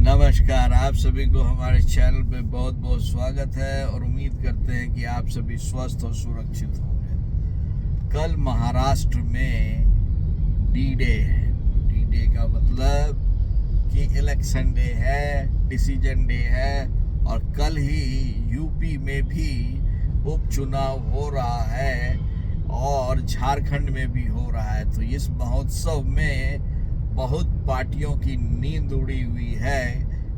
नमस्कार, आप सभी को हमारे चैनल पे बहुत बहुत स्वागत है और उम्मीद करते हैं कि आप सभी स्वस्थ और सुरक्षित होंगे। कल महाराष्ट्र में डी डे है। डी डे का मतलब कि इलेक्शन डे है, डिसीजन डे है और कल ही यूपी में भी उपचुनाव हो रहा है और झारखंड में भी हो रहा है। तो इस महोत्सव में बहुत पार्टियों की नींद उड़ी हुई है,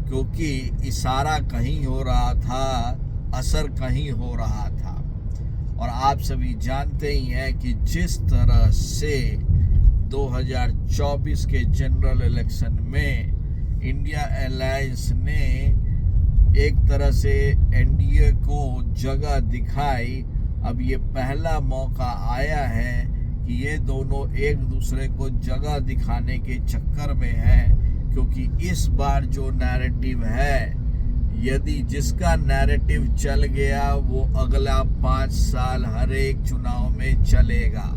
क्योंकि इशारा कहीं हो रहा था, असर कहीं हो रहा था। और आप सभी जानते ही हैं कि जिस तरह से 2024 के जनरल इलेक्शन में इंडिया अलायंस ने एक तरह से एनडीए को जगह दिखाई, अब ये पहला मौका आया है कि ये दोनों एक दूसरे को जगह दिखाने के चक्कर में है। क्योंकि इस बार जो नैरेटिव है, यदि जिसका नैरेटिव चल गया वो अगला 5 साल हर एक चुनाव में चलेगा।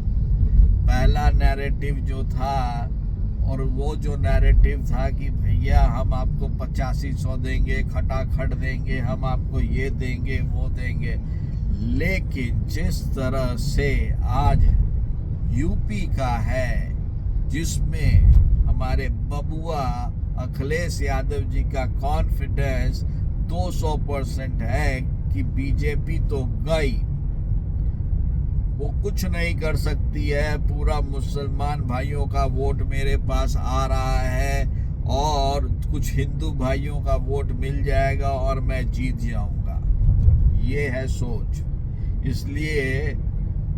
पहला नैरेटिव जो था, और वो जो नैरेटिव था कि भैया हम आपको 8500 देंगे, खटाखट देंगे, हम आपको ये देंगे वो देंगे। लेकिन जिस तरह से आज यूपी का है, जिसमें हमारे बबुआ अखिलेश यादव जी का कॉन्फिडेंस 200% है कि बीजेपी तो गई, वो कुछ नहीं कर सकती है, पूरा मुसलमान भाइयों का वोट मेरे पास आ रहा है और कुछ हिंदू भाइयों का वोट मिल जाएगा और मैं जीत जाऊंगा। ये है सोच। इसलिए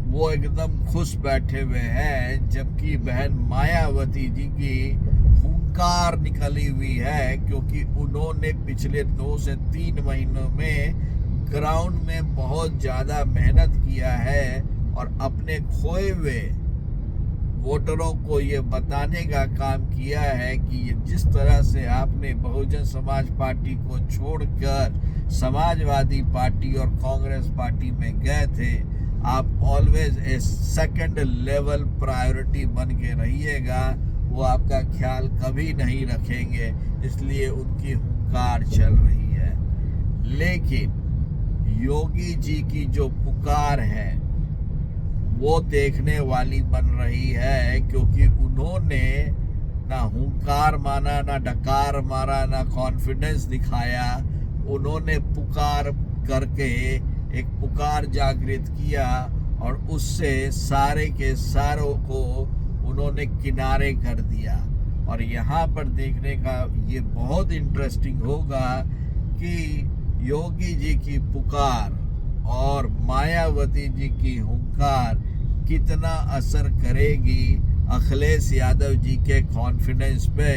वो एकदम खुश बैठे हुए हैं, जबकि बहन मायावती जी की हुंकार निकली हुई है, क्योंकि उन्होंने पिछले 2 से 3 महीनों में ग्राउंड में बहुत ज़्यादा मेहनत किया है और अपने खोए हुए वोटरों को ये बताने का काम किया है कि ये जिस तरह से आपने बहुजन समाज पार्टी को छोड़कर समाजवादी पार्टी और कांग्रेस पार्टी में गए थे, आप always a second level priority बन के रहिएगा। वो आपका ख्याल कभी नहीं रखेंगे, इसलिए उनकी हुंकार चल रही है। लेकिन योगी जी की जो पुकार है वो देखने वाली बन रही है, क्योंकि उन्होंने ना हुंकार माना, ना डकार मारा, ना कॉन्फिडेंस दिखाया। उन्होंने पुकार करके एक पुकार जागृत किया और उससे सारे के सारों को उन्होंने किनारे कर दिया। और यहाँ पर देखने का ये बहुत इंटरेस्टिंग होगा कि योगी जी की पुकार और मायावती जी की हुंकार कितना असर करेगी अखिलेश यादव जी के कॉन्फिडेंस पे।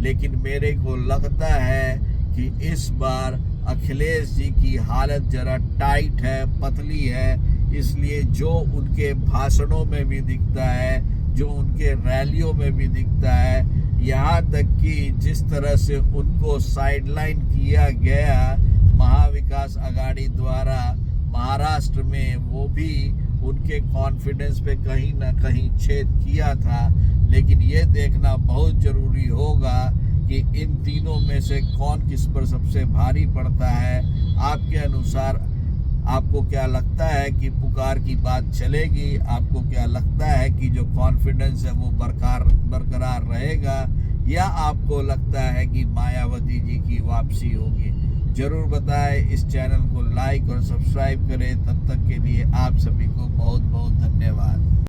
लेकिन मेरे को लगता है कि इस बार अखिलेश जी की हालत जरा टाइट है, पतली है, इसलिए जो उनके भाषणों में भी दिखता है, जो उनके रैलियों में भी दिखता है, यहाँ तक कि जिस तरह से उनको साइडलाइन किया गया महाविकास आघाड़ी द्वारा महाराष्ट्र में, वो भी उनके कॉन्फिडेंस पे कहीं ना कहीं छेद किया था। लेकिन ये देखना बहुत ज़रूरी होगा कि इन तीनों में से कौन किस पर सबसे भारी पड़ता है। आपके अनुसार आपको क्या लगता है कि पुकार की बात चलेगी? आपको क्या लगता है कि जो कॉन्फिडेंस है वो बरकरार रहेगा, या आपको लगता है कि मायावती जी की वापसी होगी? जरूर बताएं। इस चैनल को लाइक और सब्सक्राइब करें। तब तक के लिए आप सभी को बहुत बहुत धन्यवाद।